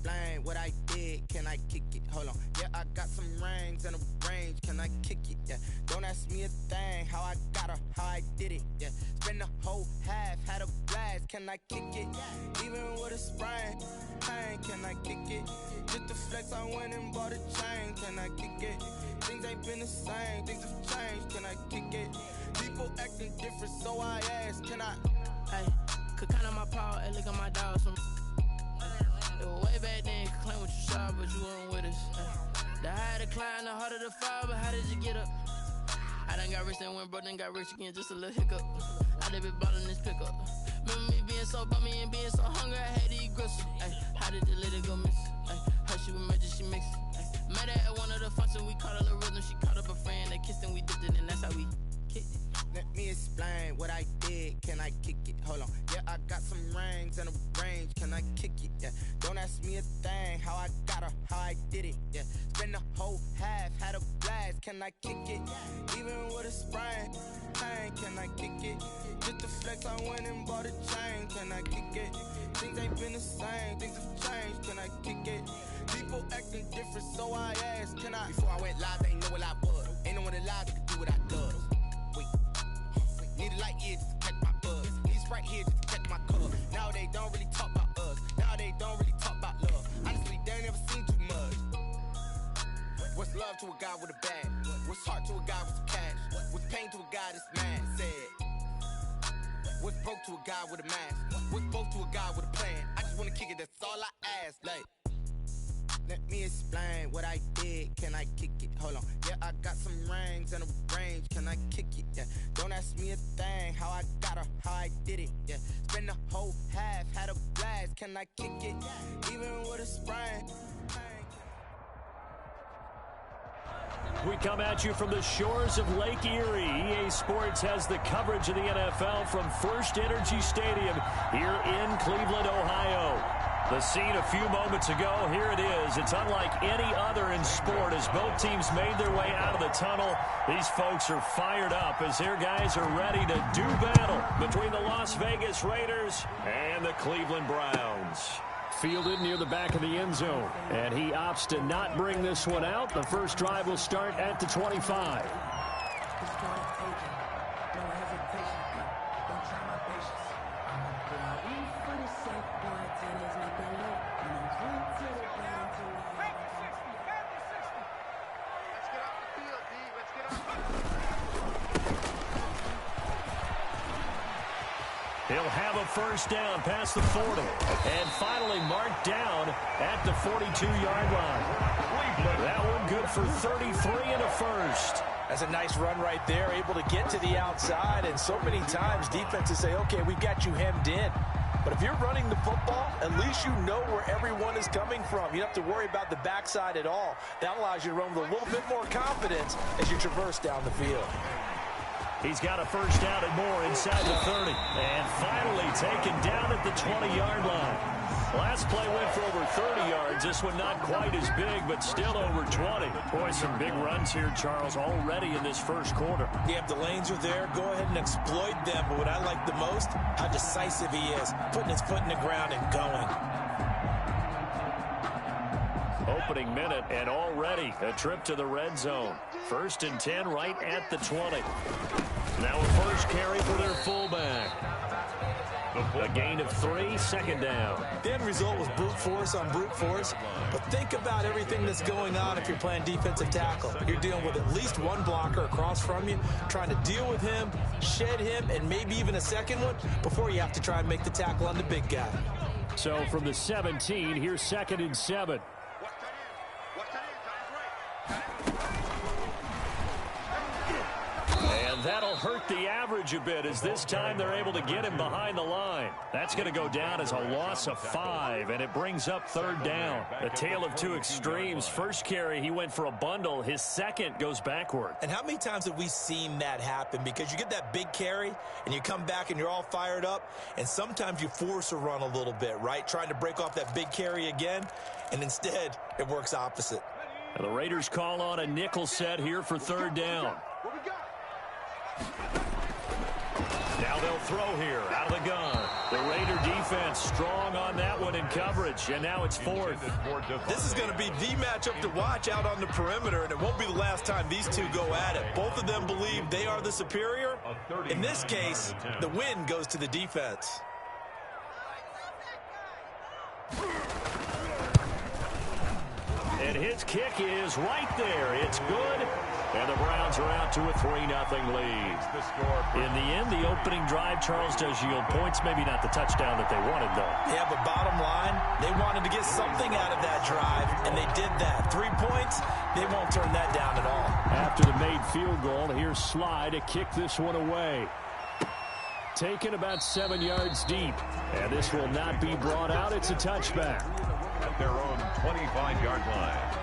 explain what I did? Can I kick it? Hold on. Yeah, I got some rings and a range. Can I kick it? Yeah. Don't ask me a thing. How I got her, how I did it. Yeah. Spend the whole half, had a blast. Can I kick it? Even with a sprain. Pain, can I kick it? Just the flex, I went and bought a chain. Can I kick it? Things ain't been the same. Things have changed. Can I kick it? People acting different, so I ask. Can I? Hey, could count on my power, hey, look at my dogs. It was way back then, could claim what you saw, but you weren't with us. The higher the climb, the harder the fall, but how did you get up? I done got rich, then went broke, then got rich again, just a little hiccup. I done been ballin' this pickup. Remember me being so bummy and being so hungry, I had to eat gristle. Ay, how did the lady go miss? Ay, how she was magic, she mixed. Met her at one of the functions, we caught a little rhythm, she caught up a friend, they kissed and we dipped it, and that's how we kicked it. Let me explain what I did. Can I kick it? Hold on. Yeah, I got some rings and a range. Can I kick it? Yeah. Don't ask me a thing. How I got her, how I did it. Yeah. Spend the whole half, had a blast. Can I kick it? Even with a sprain. Pain, can I kick it? Just the flex, I went and bought a chain. Can I kick it? Things ain't been the same. Things have changed. Can I kick it? People acting different, so I ask. Can I? Before I went live, they ain't know what I was. Ain't no one alive that could do what I does. Wait. Need a light ear just to catch my buzz. Need a Sprite here just to catch my cup. Now they don't really talk about us. Now they don't really talk about love. Honestly, they ain't never seen too much. What's love to a guy with a bag? What's heart to a guy with some cash? What's pain to a guy that's mad? Said. What's broke to a guy with a mask? What's both to a guy with a plan? I just wanna kick it, that's all I ask. Like, let me explain what I did. Can I kick it? Hold on. Yeah, I got some rings and a range. Can I kick it? Yeah. Don't ask me a thing. How I got her, how I did it. Yeah. Spend the whole half, had a blast. Can I kick it? Even with a sprain. We come at you from the shores of Lake Erie. EA Sports has the coverage of the NFL from First Energy Stadium here in Cleveland, Ohio. The scene a few moments ago, here it is. It's unlike any other in sport as both teams made their way out of the tunnel. These folks are fired up as their guys are ready to do battle between the Las Vegas Raiders and the Cleveland Browns. Fielded near the back of the end zone, and he opts to not bring this one out. The first drive will start at the 25. He'll have a first down past the 40. And finally marked down at the 42-yard line. That one good for 33 and a first. That's a nice run right there, able to get to the outside. And so many times defenses say, okay, we've got you hemmed in. But if you're running the football, at least you know where everyone is coming from. You don't have to worry about the backside at all. That allows you to run with a little bit more confidence as you traverse down the field. He's got a first down and more inside the 30. And finally taken down at the 20-yard line. Last play went for over 30 yards. This one not quite as big, but still over 20. Boy, some big runs here, Charles, already in this first quarter. Yeah, if the lanes are there, go ahead and exploit them. But what I like the most, how decisive he is, putting his foot in the ground and going. Opening minute, and already a trip to the red zone. 1st and 10 right at the 20. Now a first carry for their fullback. A gain of 3, second down. The end result was brute force on brute force. But think about everything that's going on if you're playing defensive tackle. You're dealing with at least one blocker across from you, trying to deal with him, shed him, and maybe even a second one before you have to try and make the tackle on the big guy. So from the 17, here's 2nd and 7. And that'll hurt the average a bit as this time they're able to get him behind the line. That's going to go down as a loss of 5, and it brings up 3rd down. A tale of two extremes. First carry, he went for a bundle. His second goes backward. And how many times have we seen that happen? Because you get that big carry, and you come back and you're all fired up, and sometimes you force a run a little bit, right? Trying to break off that big carry again, and instead it works opposite. And the Raiders call on a nickel set here for 3rd down. Now they'll throw here out of the gun. The Raider defense strong on that one and coverage, and now it's fourth. This is going to be the matchup to watch out on the perimeter, and it won't be the last time these two go at it. Both of them believe they are the superior. In this case, the win goes to the defense. And his kick is right there. It's good. And the Browns are out to a 3-0 lead. In the end, the opening drive, Charles, does yield points. Maybe not the touchdown that they wanted, though. Yeah, but bottom line, they wanted to get something out of that drive, and they did that. 3 points, they won't turn that down at all. After the made field goal, here's Sly to kick this one away. Taken about 7 yards deep. And this will not be brought out. It's a touchback. At their own 25-yard line.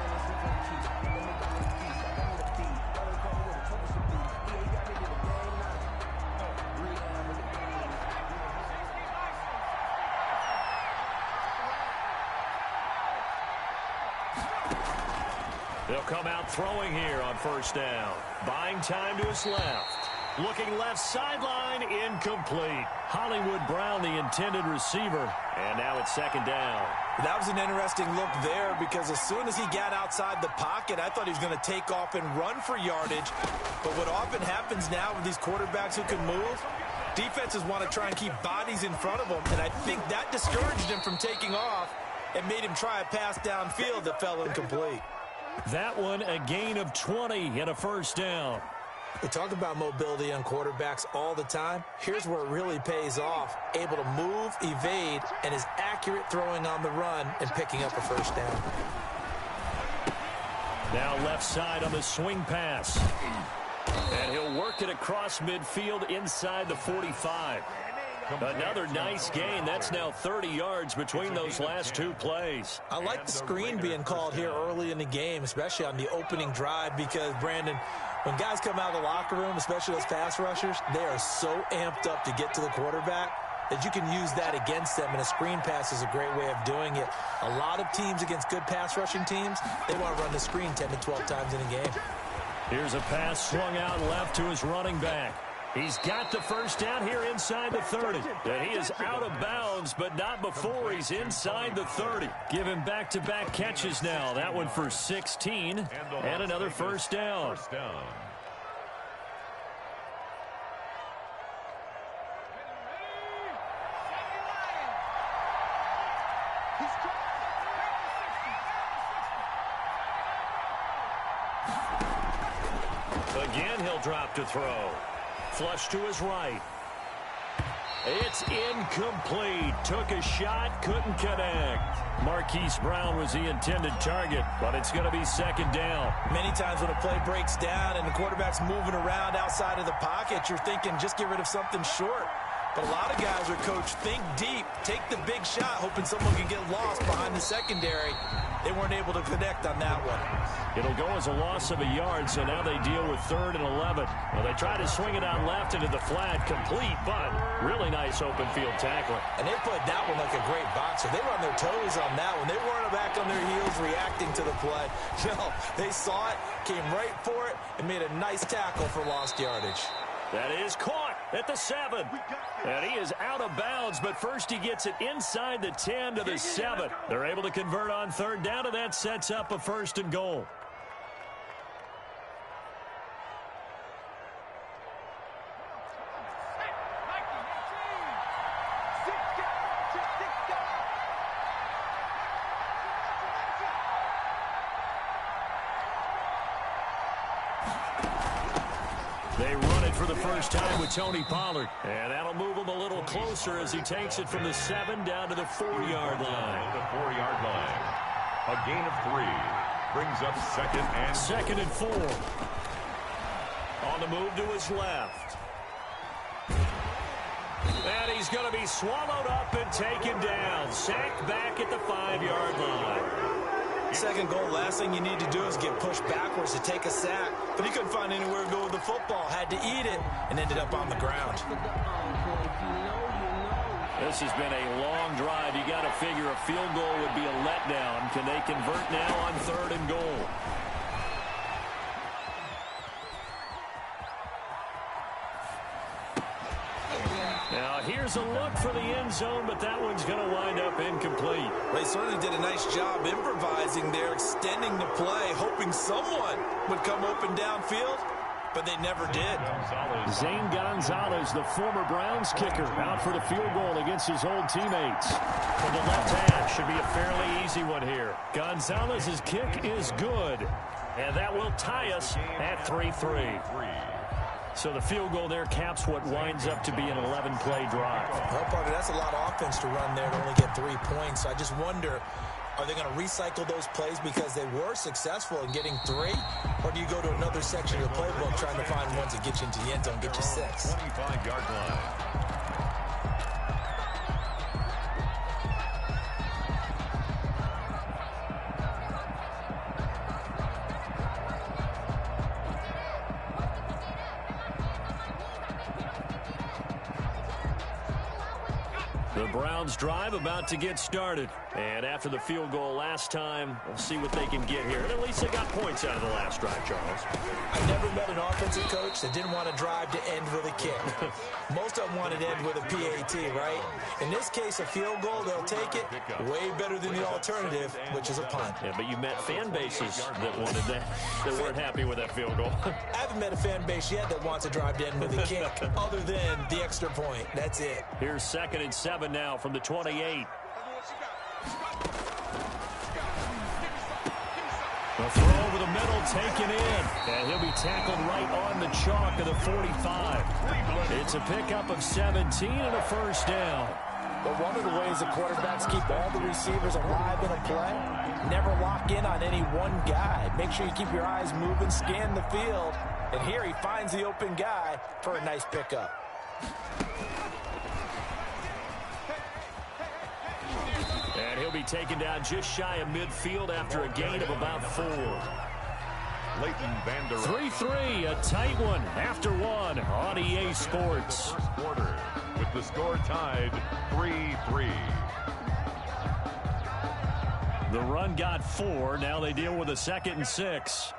They'll come out throwing here on first down. Buying time to his left. Looking left sideline, incomplete. Hollywood Brown, the intended receiver. And now it's second down. That was an interesting look there because as soon as he got outside the pocket, I thought he was going to take off and run for yardage. But what often happens now with these quarterbacks who can move, defenses want to try and keep bodies in front of them. And I think that discouraged him from taking off and made him try a pass downfield that fell incomplete. That one a gain of 20 and a first down. We talk about mobility on quarterbacks all the time. Here's where it really pays off. Able to move, evade, and is accurate throwing on the run and picking up a first down. Now left side on the swing pass. And he'll work it across midfield inside the 45. Another nice gain. That's now 30 yards between those last two plays. I like the screen being called here early in the game, especially on the opening drive, because, Brandon, when guys come out of the locker room, especially those pass rushers, they are so amped up to get to the quarterback that you can use that against them, and a screen pass is a great way of doing it. A lot of teams against good pass rushing teams, they want to run the screen 10 to 12 times in a game. Here's a pass swung out left to his running back. He's got the first down here inside the 30. And he is out of bounds, but not before he's inside the 30. Give him back-to-back catches now. That one for 16 and another first down. Again, he'll drop to throw. Flush to his right. It's incomplete. Took a shot, couldn't connect. Marquise Brown was the intended target, but it's going to be second down. Many times when a play breaks down and the quarterback's moving around outside of the pocket, you're thinking just get rid of something short. But a lot of guys are coached, think deep, take the big shot, hoping someone can get lost behind the secondary. They weren't able to connect on that one. It'll go as a loss of a yard, so now they deal with 3rd and 11. Well, they try to swing it out left into the flat, complete, but really nice open field tackling. And they played that one like a great boxer. They were on their toes on that one. They weren't back on their heels reacting to the play. No, they saw it, came right for it, and made a nice tackle for lost yardage. That is caught at the 7. And he is out of bounds, but first he gets it inside the 10 to the 7. They're able to convert on 3rd down, and that sets up a 1st and goal. They run it for the first time with Tony Pollard. And that'll move him a little closer as he takes it from the 7 down to the 4-yard line. The 4-yard line. A gain of 3 brings up second and 4. On the move to his left. And he's going to be swallowed up and taken down. Sacked back at the 5-yard line. Second goal, last thing you need to do is get pushed backwards to take a sack. But he couldn't find anywhere to go with the football. Had to eat it and ended up on the ground. This has been a long drive. You got to figure a field goal would be a letdown. Can they convert now on 3rd and goal? Now here's Here's a look for the end zone, but that one's going to wind up incomplete. They certainly did a nice job improvising there, extending the play, hoping someone would come open downfield, but they never did. Zane Gonzalez, the former Browns kicker, out for the field goal against his old teammates. From the left hand, should be a fairly easy one here. Gonzalez's kick is good, and that will tie us at 3-3. So the field goal there caps what winds up to be an 11-play drive. Well, partner, that's a lot of offense to run there to only get 3 points. So I just wonder, are they going to recycle those plays because they were successful in getting 3? Or do you go to another section of the playbook trying to find ones that get you into the end zone, get you 6? 25-yard line. The Browns drive about to get started. And after the field goal last time, we'll see what they can get here. And at least they got points out of the last drive, Charles. I never met an offensive coach that didn't want to drive to end with a kick. Most of them wanted to end with a PAT, right? In this case, a field goal, they'll take it. Way better than the alternative, which is a punt. Yeah, but you met fan bases that wanted that, that weren't happy with that field goal. I haven't met a fan base yet that wants to drive to end with a kick, other than the extra point. That's it. Here's 2nd and 7 now from the 28. The throw over the middle taken in, and he'll be tackled right on the chalk of the 45. It's a pickup of 17 and a first down. But one of the ways the quarterbacks keep all the receivers alive in a play, never lock in on any one guy. Make sure you keep your eyes moving, scan the field, and here he finds the open guy for a nice pickup. And he'll be taken down just shy of midfield after a gain of about 4. Leighton Vander 3-3, a tight one after 1 on EA Sports. first quarter with the score tied 3-3. The run got 4. Now they deal with a 2nd and 6.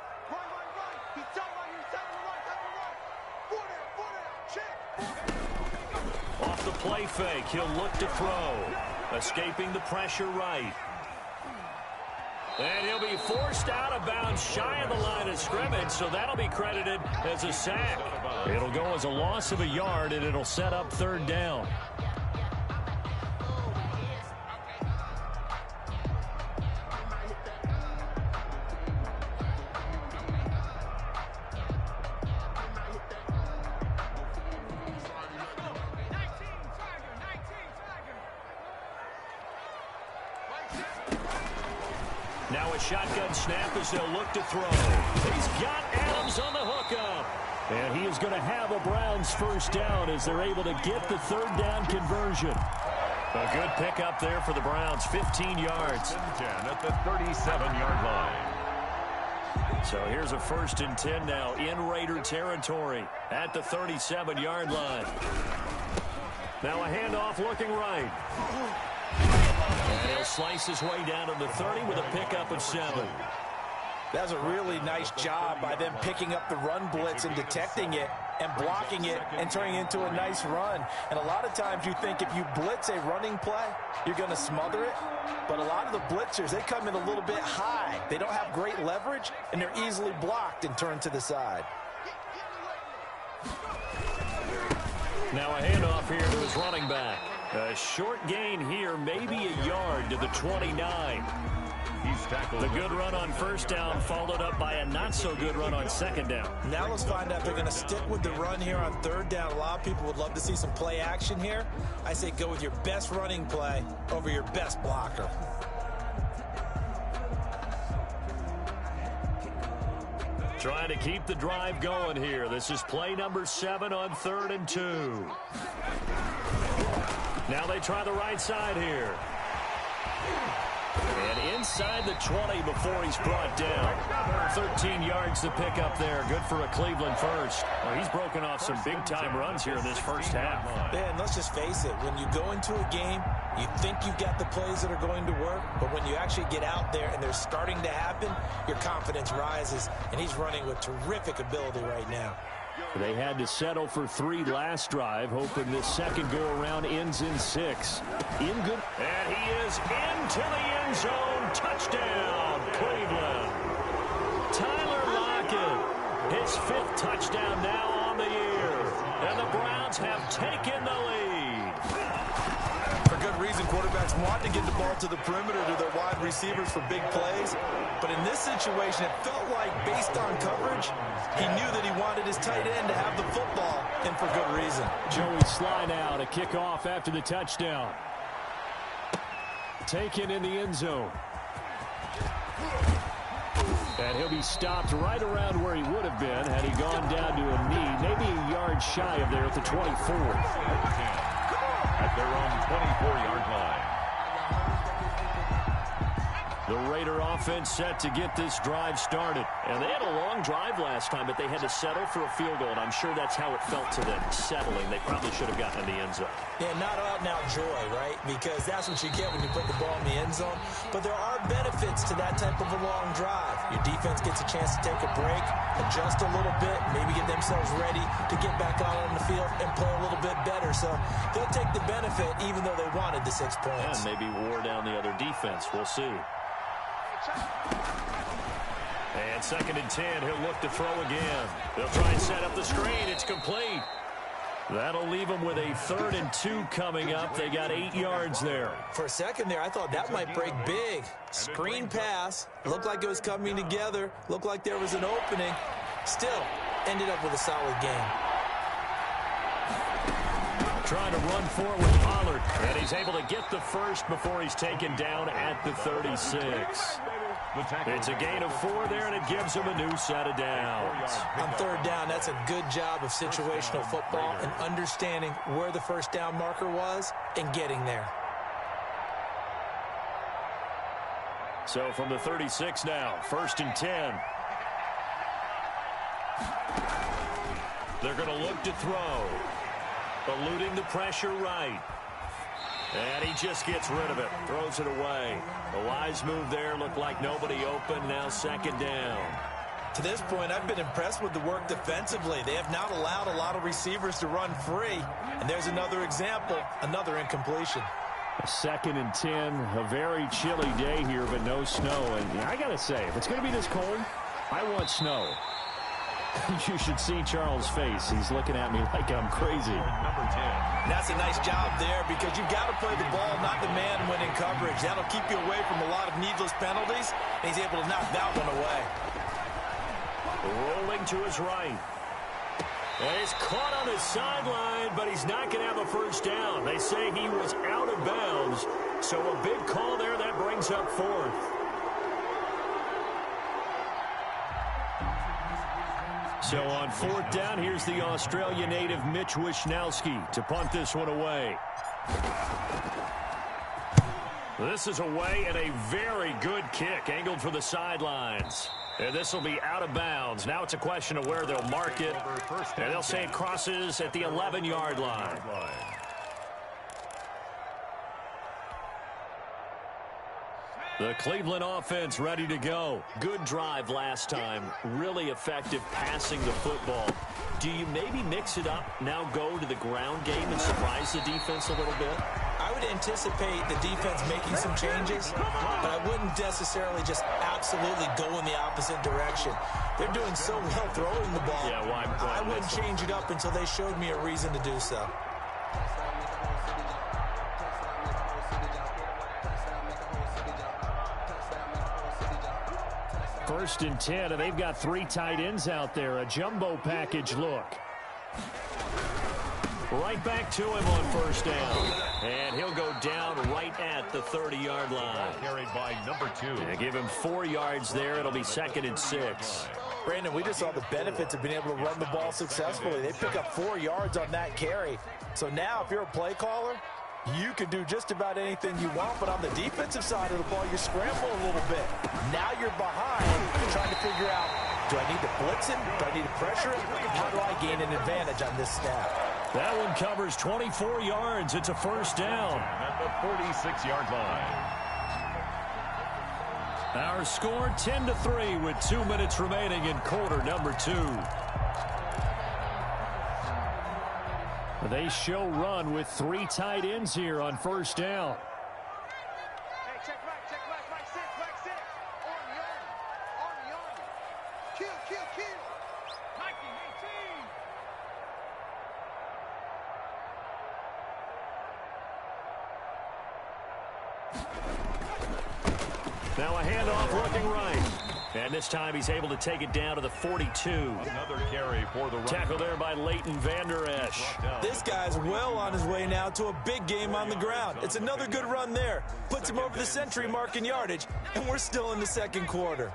Off the play fake, he'll look to throw. Escaping the pressure right. And he'll be forced out of bounds shy of the line of scrimmage, so that'll be credited as a sack. It'll go as a loss of a yard, and it'll set up 3rd down. Now a shotgun snap as they'll look to throw. He's got Adams on the hookup. And he is going to have a Browns first down as they're able to get the 3rd down conversion. A good pickup there for the Browns, 15 yards. 10 at the 37-yard line. So here's a 1st and 10 now in Raider territory at the 37-yard line. Now a handoff looking right. And he'll slice his way down to the 30 with a pickup of 7. That's a really nice job by them picking up the run blitz and detecting it and blocking it and turning it into a nice run. And a lot of times you think if you blitz a running play, you're going to smother it. But a lot of the blitzers, they come in a little bit high. They don't have great leverage, and they're easily blocked and turned to the side. Now a handoff here to his running back. A short gain here, maybe a yard to the 29. He's tackled. The good run on 1st down followed up by a not-so-good run on 2nd down. Now let's find out if they're going to stick with the run here on 3rd down. A lot of people would love to see some play action here. I say go with your best running play over your best blocker. Trying to keep the drive going here. This is play number 7 on 3rd and 2. Now they try the right side here. And inside the 20 before he's brought down. 13 yards to pick up there. Good for a Cleveland first. Well, he's broken off some big-time runs here in this first half. Yeah, and let's just face it. When you go into a game, you think you've got the plays that are going to work, but when you actually get out there and they're starting to happen, your confidence rises, and he's running with terrific ability right now. They had to settle for 3 last drive, hoping this second go-around ends in 6. In good. And he is into the end zone. Touchdown, Cleveland. Tyler Lockett, his 5th touchdown now on the year. And the Browns have taken the lead. For good reason, quarterbacks want to get the ball to the perimeter to their wide receivers for big plays. But in this situation, it felt like, based on coverage, he knew that he wanted his tight end to have the football, and for good reason. Joey Sly now to kick off after the touchdown. Taken in the end zone. And he'll be stopped right around where he would have been had he gone down to a knee, maybe a yard shy of there at the 24. At their own 24-yard line. The Raider offense set to get this drive started. And they had a long drive last time, but they had to settle for a field goal. And I'm sure that's how it felt to them, settling. They probably should have gotten in the end zone. Yeah, not out-and-out joy, right? Because that's what you get when you put the ball in the end zone. But there are benefits to that type of a long drive. Your defense gets a chance to take a break, adjust a little bit, maybe get themselves ready to get back out on the field and play a little bit better. So they'll take the benefit even though they wanted the 6 points. And maybe wore down the other defense. We'll see. And 2nd and 10, he'll look to throw again. They'll try and set up the screen. It's complete. That'll leave them with a 3rd and 2 coming up. They got 8 yards there. For a second there, I thought that might break big. Screen pass. Looked like it was coming together. Looked like there was an opening. Still, ended up with a solid game. Trying to run forward with Pollard. And he's able to get the first before he's taken down at the 36. It's a gain of 4 there, and it gives him a new set of downs. On 3rd down, that's a good job of situational football and understanding where the first down marker was and getting there. So from the 36 now, 1st and 10. They're going to look to throw. Eluding the pressure right. And he just gets rid of it. Throws it away. A wise move there. Looked like nobody open. Now 2nd down. To this point, I've been impressed with the work defensively. They have not allowed a lot of receivers to run free. And there's another example, another incompletion. 2nd and 10. A very chilly day here, but no snow. And I got to say, if it's going to be this cold, I want snow. You should see Charles' face. He's looking at me like I'm crazy. Number 10. That's a nice job there because you've got to play the ball, not the man when in coverage. That'll keep you away from a lot of needless penalties, and he's able to knock that one away. Rolling to his right. And he's caught on his sideline, but he's not going to have a first down. They say he was out of bounds, so a big call there that brings up 4th. So on 4th down, here's the Australia native Mitch Wishnowsky to punt this one away. This is away and a very good kick, angled for the sidelines. And this will be out of bounds. Now it's a question of where they'll mark it. And they'll say it crosses at the 11-yard line. The Cleveland offense ready to go. Good drive last time. Really effective passing the football. Do you maybe mix it up, now go to the ground game and surprise the defense a little bit? I would anticipate the defense making some changes, but I wouldn't necessarily just absolutely go in the opposite direction. They're doing so well throwing the ball. Yeah, why I wouldn't change it up until they showed me a reason to do so. First and 10, and they've got 3 tight ends out there. A jumbo package look. Right back to him on first down. And he'll go down right at the 30-yard line. Carried by number 2. Yeah, give him 4 yards there. It'll be 2nd and 6. Brandon, we just saw the benefits of being able to run the ball successfully. They pick up 4 yards on that carry. So now if you're a play caller, you can do just about anything you want, but on the defensive side of the ball, you scramble a little bit. Now you're behind, trying to figure out, do I need to blitz him? Do I need to pressure him? How do I gain an advantage on this snap? That one covers 24 yards. It's a first down. At the 46-yard line. Our score 10-3 with 2 minutes remaining in quarter number 2. They show run with 3 tight ends here on first down. Hey, check right, sit. On the army. Kill. Mikey, 18. Now a handoff looking right. And this time he's able to take it down to the 42. Another carry for the run. Tackle there by Leighton Vander Esch. This guy's well on his way now to a big game on the ground. It's another good run there. Puts him over the century mark in yardage, and we're still in the second quarter.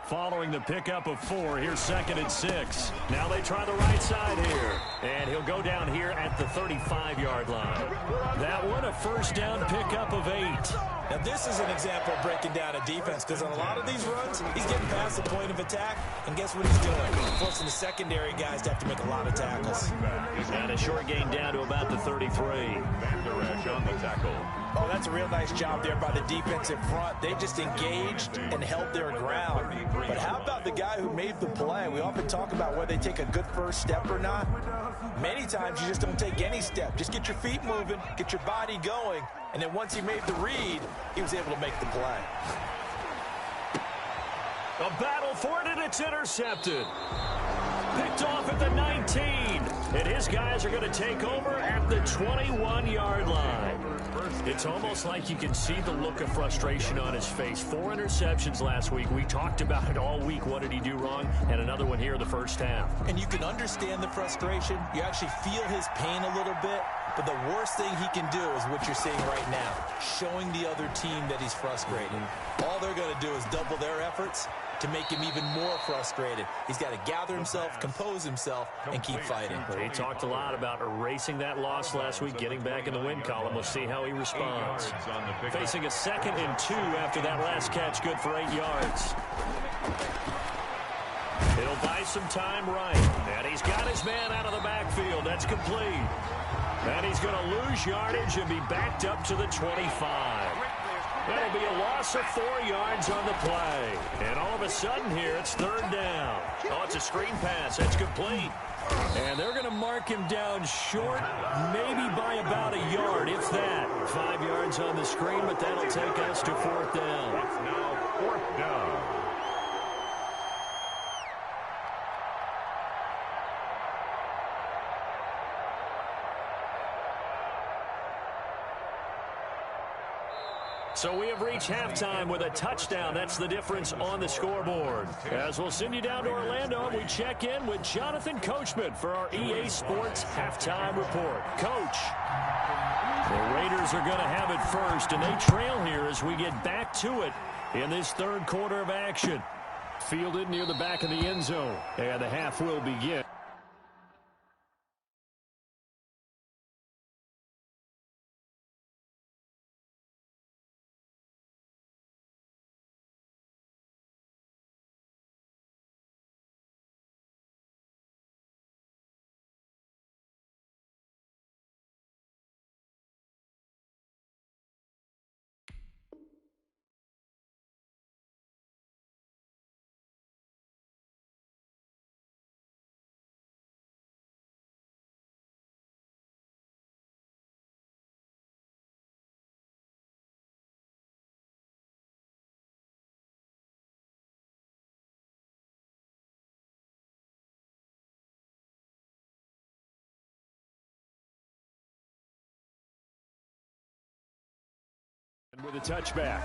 Following the pickup of 4, here's 2nd and 6. Now they try the right side here. And he'll go down here at the 35-yard line. That one, a first down pickup of 8. Now, this is an example of breaking down a defense, because on a lot of these runs, he's getting past the point of attack, and guess what he's doing? Forcing the secondary guys to have to make a lot of tackles. And a short gain down to about the 33. Vander Esch on the tackle. Oh, that's a real nice job there by the defense in front. They just engaged and held their ground. But how about the guy who made the play? We often talk about whether they take a good first step or not. Many times you just don't take any step. Just get your feet moving, get your body going, and then once he made the read, he was able to make the play. A battle for it, and it's intercepted. Picked off at the 19. And his guys are going to take over at the 21-yard line. It's almost like you can see the look of frustration on his face. 4 interceptions last week. We talked about it all week. What did he do wrong? And another one here in the first half. And you can understand the frustration. You actually feel his pain a little bit. But the worst thing he can do is what you're seeing right now, showing the other team that he's frustrated. All they're going to do is double their efforts to make him even more frustrated. He's got to gather himself, compose himself, and keep fighting. He talked a lot about erasing that loss last week, getting back in the win column. We'll see how he responds. Facing a 2nd and 2 after that last catch, good for 8 yards. He'll buy some time right. And he's got his man out of the backfield. That's complete. And he's going to lose yardage and be backed up to the 25. That'll be a loss of 4 yards on the play. And all of a sudden here, it's 3rd down. Oh, it's a screen pass. That's complete. And they're going to mark him down short, maybe by about a yard, if that. 5 yards on the screen, but that'll take us to 4th down. It's now 4th down. So we have reached halftime with a touchdown. That's the difference on the scoreboard. As we'll send you down to Orlando, we check in with Jonathan Coachman for our EA Sports Halftime Report. Coach, the Raiders are going to have it first, and they trail here as we get back to it in this 3rd quarter of action. Fielded near the back of the end zone, and the half will begin. With a touchback.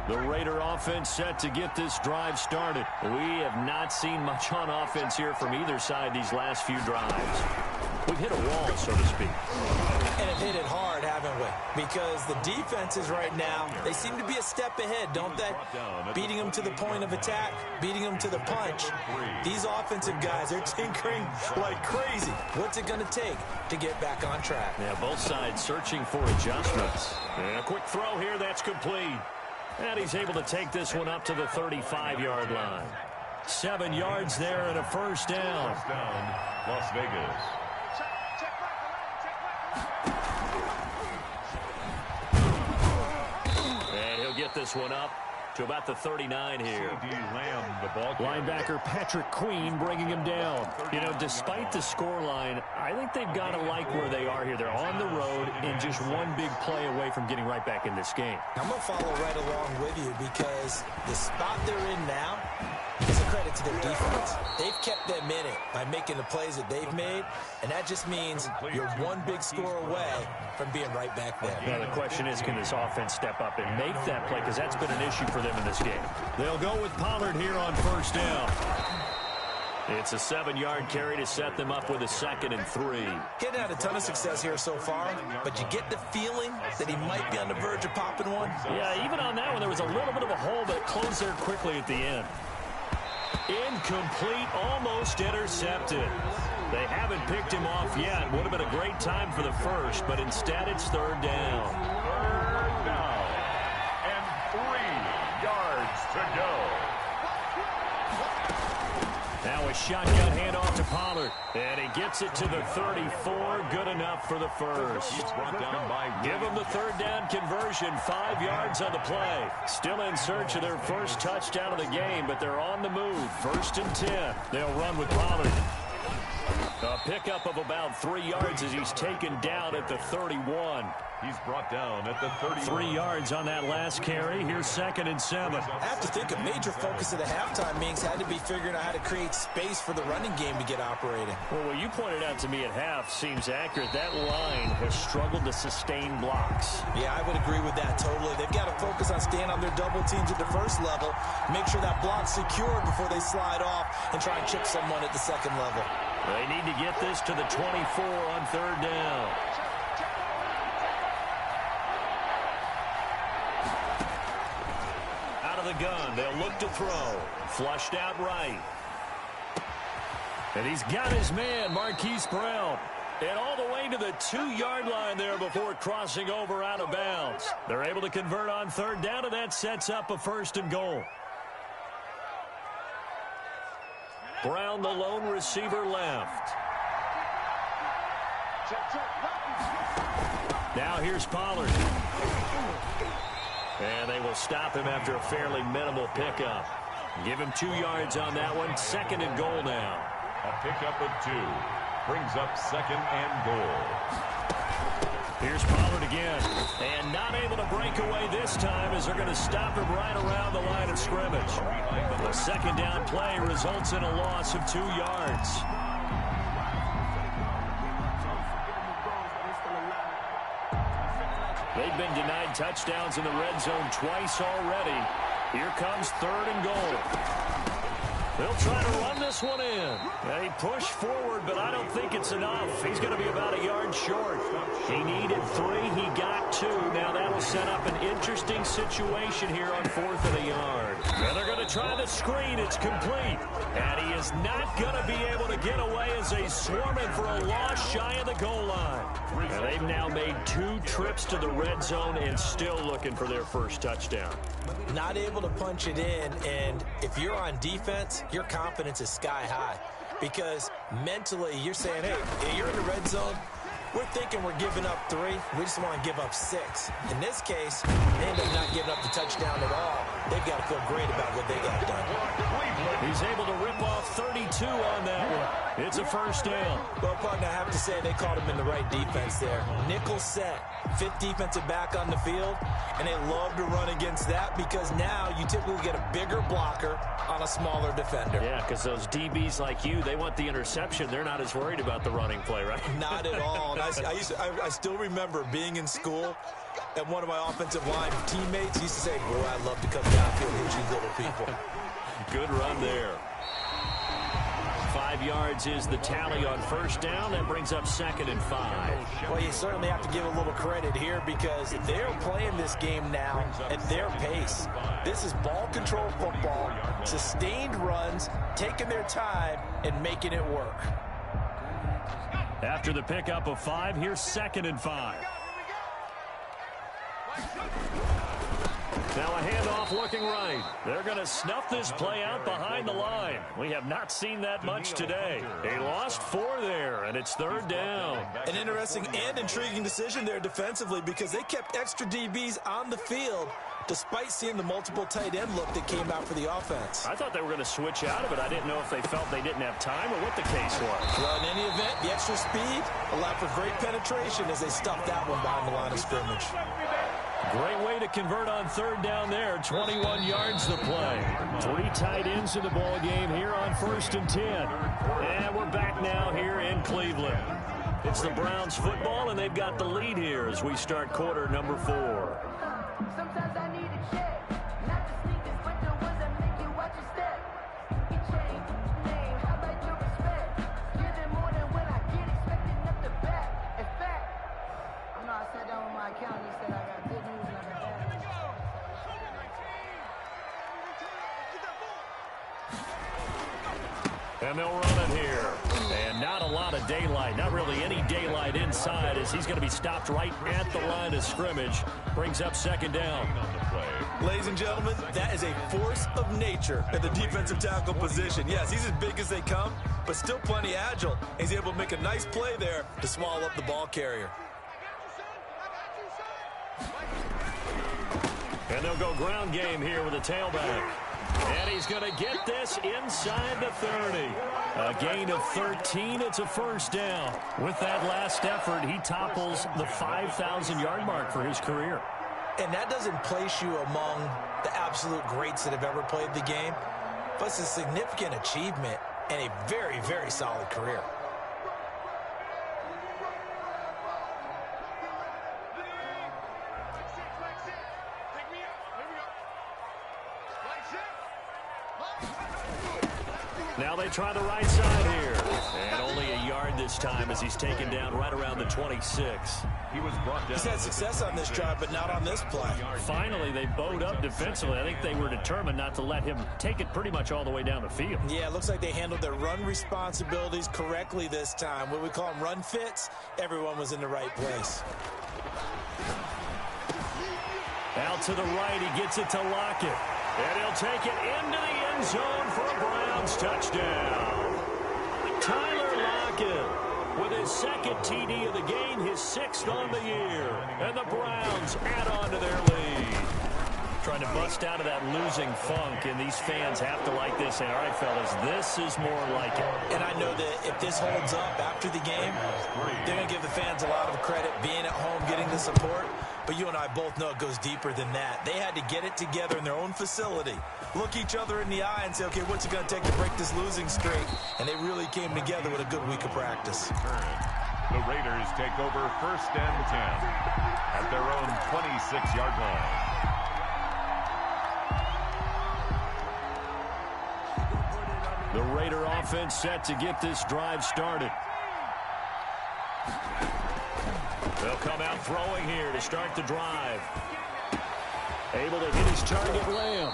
The Raider offense set to get this drive started. We have not seen much on offense here from either side these last few drives. We've hit a wall, so to speak. And have hit it hard, haven't we? Because the defenses right now, they seem to be a step ahead, don't they? Beating them to the point of attack, beating them to the punch. These offensive guys are tinkering like crazy. What's it going to take to get back on track? Yeah, both sides searching for adjustments. And a quick throw here, that's complete. And he's able to take this one up to the 35-yard line. 7 yards there and a first down. First down, Las Vegas. this one up to about the 39 here. Linebacker Patrick Queen bringing him down. You know, despite the scoreline, I think they've got to like where they are here. They're on the road and just one big play away from getting right back in this game. I'm going to follow right along with you because the spot they're in now is a credit to their defense. They've kept them in it by making the plays that they've made, and that just means you're one big score away from being right back there. Now, the question is, can this offense step up and make that play? Because that's been an issue for them in this game. They'll go with Pollard here on first down. It's a 7-yard carry to set them up with a 2nd and 3. He hadn't had a ton of success here so far, but you get the feeling that he might be on the verge of popping one. Yeah, even on that one, there was a little bit of a hole, but closed there quickly at the end. Incomplete, almost intercepted. They haven't picked him off yet. Would have been a great time for the first, but instead it's 3rd down. 3rd down. And 3 yards to go. Now a shotgun handoff to Pollard. And he gets it to the 34. Good enough for the first. Give him the 3rd down conversion. 5 yards on the play. Still in search of their first touchdown of the game, but they're on the move. 1st and 10. They'll run with Pollard. A pickup of about 3 yards as he's taken down at the 31. He's brought down at the 31. 3 yards on that last carry. Here's 2nd and 7. I have to think a major focus of the halftime meetings had to be figuring out how to create space for the running game to get operating. Well, what you pointed out to me at half seems accurate. That line has struggled to sustain blocks. Yeah, I would agree with that totally. They've got to focus on staying on their double teams at the first level, make sure that block's secured before they slide off and try and chip someone at the 2nd level. They need to get this to the 24 on 3rd down. Out of the gun, they'll look to throw. Flushed out right. And he's got his man, Marquise Brown. And all the way to the 2-yard line there before crossing over out of bounds. They're able to convert on 3rd down, and that sets up a 1st and goal. Brown, the lone receiver, left. Now here's Pollard. And they will stop him after a fairly minimal pickup. Give him 2 yards on that one. 2nd and goal now. A pickup of 2 brings up 2nd and goal. Here's Pollard again. And not able to break away this time as they're going to stop him right around the line of scrimmage. The 2nd down play results in a loss of 2 yards. They've been denied touchdowns in the red zone twice already. Here comes 3rd and goal. They'll try to run this one in. They push forward, but I don't think it's enough. He's going to be about a yard short. He needed 3. He got 2. Now that'll set up an interesting situation here on 4th and a yard. Now they're going to try the screen. It's complete. And he is not going to be able to get away as they swarm him for a loss shy of the goal line. And they've now made 2 trips to the red zone and still looking for their first touchdown. Not able to punch it in, and if you're on defense, your confidence is sky high because mentally you're saying, hey, you're in the red zone. We're thinking we're giving up 3. We just want to give up 6. In this case, they end up not giving up the touchdown at all. They've got to feel great about what they got done. He's able to rip off 32 on that one. It's a 1st down. Well, partner, I have to say they caught him in the right defense there. Nickel set, 5th defensive back on the field, and they love to run against that because now you typically get a bigger blocker on a smaller defender. Yeah, because those DBs like you, they want the interception. They're not as worried about the running play, right? Not at all. And I still remember being in school, and one of my offensive line teammates used to say, boy, I'd love to come downfield and hit you little people. Good run there. 5 yards is the tally on 1st down. That brings up 2nd and 5. Well, you certainly have to give a little credit here because they're playing this game now at their pace. This is ball control football, sustained runs, taking their time, and making it work. After the pickup of 5, here's 2nd and 5. Now a handoff looking right. They're going to snuff this play out behind the line. We have not seen that much today. They lost 4 there, and it's 3rd down. An interesting and intriguing decision there defensively because they kept extra DBs on the field despite seeing the multiple tight end look that came out for the offense. I thought they were going to switch out of it. I didn't know if they felt they didn't have time or what the case was. Well, in any event, the extra speed allowed for great penetration as they stuffed that one behind the line of scrimmage. Great way to convert on third down there. 21 yards to play. 3 tight ends in the ball game here on 1st and 10. And we're back now here in Cleveland. It's the Browns football, and they've got the lead here as we start quarter number 4. Sometimes I need a check, not the sneakers, but the ones that make you watch your step. You change name, how about your respect? Giving more than when I get expecting up the back. In fact, you know, I sat down with my accountant, he said I got good news and I got bad news. And they'll run it here. And not a lot of daylight, not really any daylight inside as he's going to be stopped right at the line of scrimmage. Brings up 2nd down. Ladies and gentlemen, that is a force of nature at the defensive tackle position. Yes, he's as big as they come, but still plenty agile. He's able to make a nice play there to swallow up the ball carrier. And they'll go ground game here with a tailback. And he's going to get this inside the 30. A gain of 13. It's a 1st down. With that last effort, he topples the 5,000-yard mark for his career. And that doesn't place you among the absolute greats that have ever played the game, but it's a significant achievement and a very, very solid career. Now they try the right side here. And only a yard this time as he's taken down right around the 26. He's had success on this drive, but not on this play. Finally, they bowed up defensively. I think they were determined not to let him take it pretty much all the way down the field. Yeah, it looks like they handled their run responsibilities correctly this time. What we call them run fits, everyone was in the right place. Out to the right, he gets it to Lockett. And he'll take it into the end zone for a Browns touchdown. Tyler Lockett with his 2nd TD of the game, his 6th on the year. And the Browns add on to their lead. Trying to bust out of that losing funk, and these fans have to like this. And all right, fellas, this is more like it. And I know that if this holds up after the game, they're going to give the fans a lot of credit, being at home, getting the support. But you and I both know it goes deeper than that. They had to get it together in their own facility, look each other in the eye and say, okay, what's it going to take to break this losing streak? And they really came together with a good week of practice. The Raiders take over 1st and 10 at their own 26-yard line. The Raider offense set to get this drive started. They'll come out throwing here to start the drive. Able to hit his target, Lamb.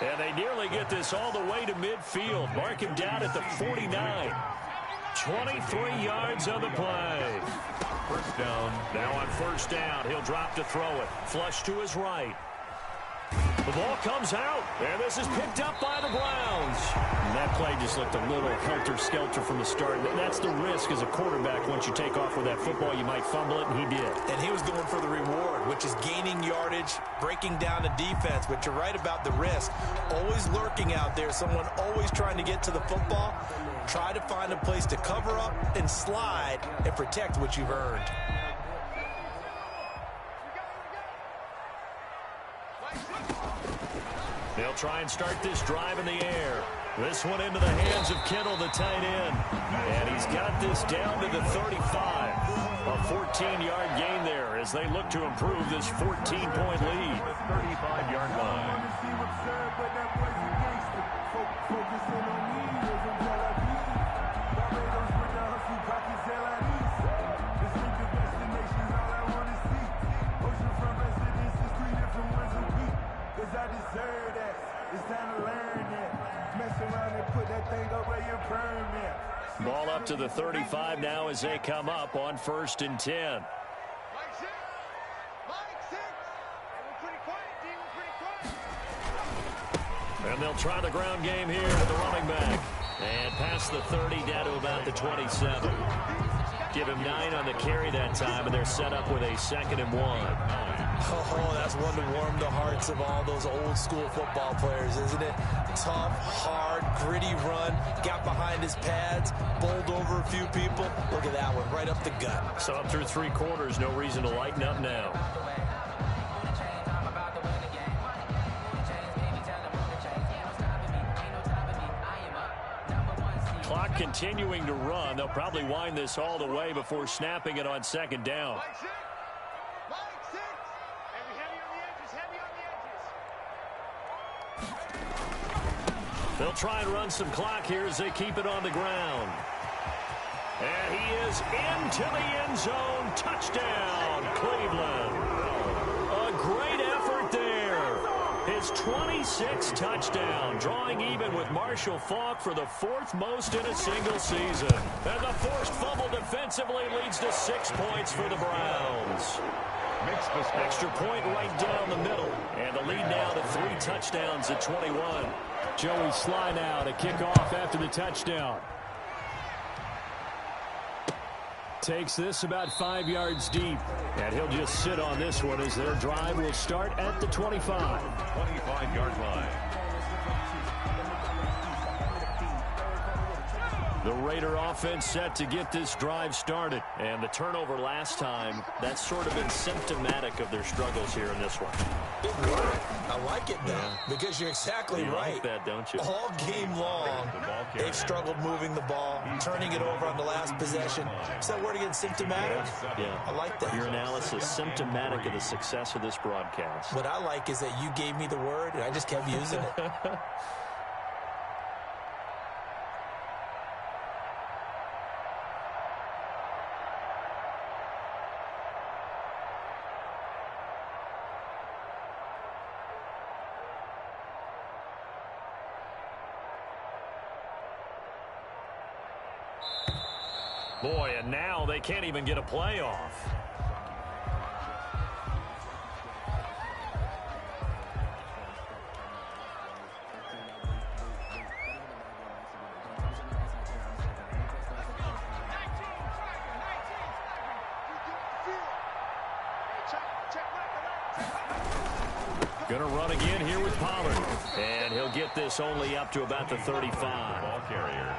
And they nearly get this all the way to midfield. Mark him down at the 49. 23 yards on the play. 1st down. Now on 1st down, he'll drop to throw it. Flush to his right. The ball comes out, and this is picked up by the Browns. And that play just looked a little helter-skelter from the start. That's the risk as a quarterback. Once you take off with that football, you might fumble it, and he did. And he was going for the reward, which is gaining yardage, breaking down the defense. But you're right about the risk. Always lurking out there, someone always trying to get to the football. Try to find a place to cover up and slide and protect what you've earned. They'll try and start this drive in the air. This one into the hands of Kittle, the tight end. And he's got this down to the 35. A 14-yard gain there as they look to improve this 14-point lead. 35-yard line. Ball up to the 35 now as they come up on 1st and 10. And they'll try the ground game here with the running back. And past the 30 down to about the 27. Give him 9 on the carry that time, and they're set up with a 2nd and 1. Oh, that's one to warm the hearts of all those old school football players, isn't it? Tough, hard, gritty run, got behind his pads, bowled over a few people. Look at that one, right up the gut. So up through 3 quarters, no reason to lighten up now. Clock continuing to run. They'll probably wind this all the way before snapping it on 2nd down. They'll try and run some clock here as they keep it on the ground. And he is into the end zone. Touchdown, Cleveland. A great effort there. His 26th touchdown, drawing even with Marshall Faulk for the 4th most in a single season. And the forced fumble defensively leads to 6 points for the Browns. Extra point right down the middle. And the lead now to 3 touchdowns at 21. Joey Sly now to kick off after the touchdown. Takes this about 5 yards deep. And he'll just sit on this one as their drive will start at the 25. 25-yard line. The Raider offense set to get this drive started. And the turnover last time, that's sort of been symptomatic of their struggles here in this one. I like it, though, because you're exactly right. Like that, don't you? All game long, they've struggled moving the ball, turning it over on the last possession. Is that word again, symptomatic? Yeah. I like that. Your analysis, symptomatic of the success of this broadcast. What I like is that you gave me the word, and I just kept using it. Boy, and now they can't even get a playoff. Gonna run again here with Pollard. And he'll get this only up to about the 35. Ball carrier.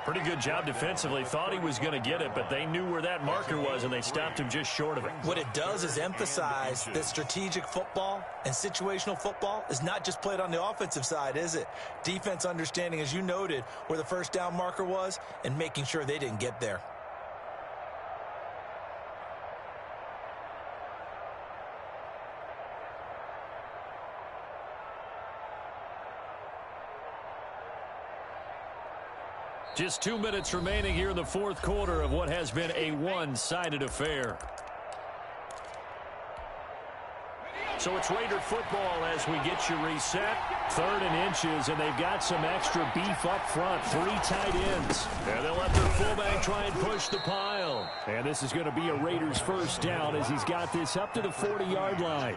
Pretty good job defensively. Thought he was going to get it, but they knew where that marker was, and they stopped him just short of it. What it does is emphasize that strategic football and situational football is not just played on the offensive side, is it? Defense understanding, as you noted, where the first down marker was and making sure they didn't get there. Just 2 minutes remaining here in the 4th quarter of what has been a one-sided affair. So it's Raider football as we get you reset. 3rd and inches, and they've got some extra beef up front. 3 tight ends. And they'll let their fullback try and push the pile. And this is going to be a Raiders first down as he's got this up to the 40-yard line.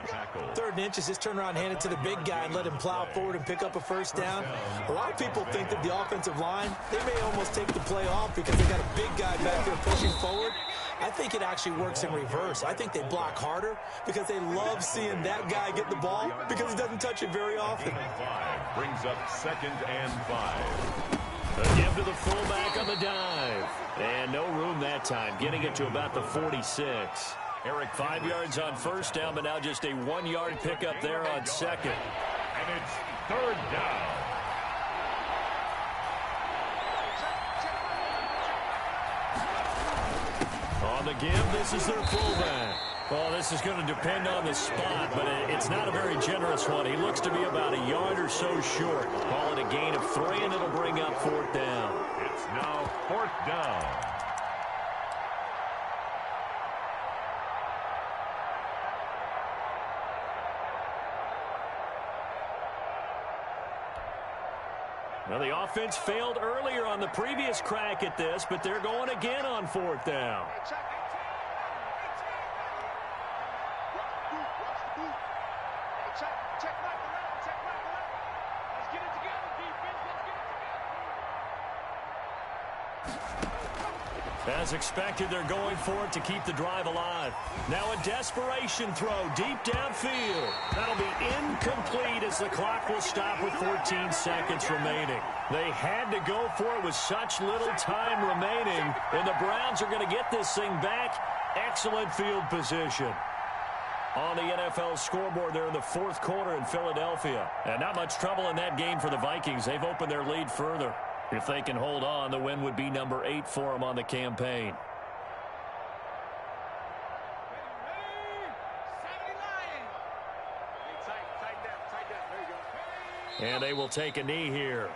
3rd and inches, just turn around, hand it to the big guy, and let him plow forward and pick up a first down. A lot of people think that the offensive line, they may almost take the play off because they got a big guy back there pushing forward. I think it actually works in reverse. I think they block harder because they love seeing that guy get the ball because he doesn't touch it very often. 5 brings up 2nd and 5. A give to the fullback on the dive. And no room that time, getting it to about the 46. Eric, 5 yards on first down, but now just a 1-yard pickup there on 2nd. And it's 3rd down. On the give, this is their fullback. Well, this is going to depend on the spot, but it's not a very generous one. He looks to be about a yard or so short. Call it a gain of 3, and it'll bring up 4th down. It's now 4th down. Well, the offense failed earlier on the previous crack at this, but they're going again on 4th down. As expected, they're going for it to keep the drive alive. Now a desperation throw deep downfield. That'll be incomplete as the clock will stop with 14 seconds remaining. They had to go for it with such little time remaining, and the Browns are going to get this thing back. Excellent field position. On the NFL scoreboard there in the fourth quarter in Philadelphia. And not much trouble in that game for the Vikings. They've opened their lead further. If they can hold on, the win would be number 8 for them on the campaign. And they will take a knee here.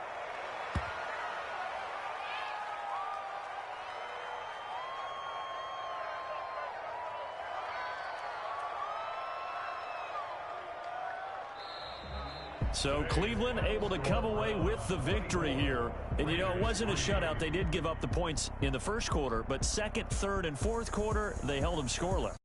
So Cleveland able to come away with the victory here. And, you know, it wasn't a shutout. They did give up the points in the first quarter, but second, third, and fourth quarter, they held them scoreless.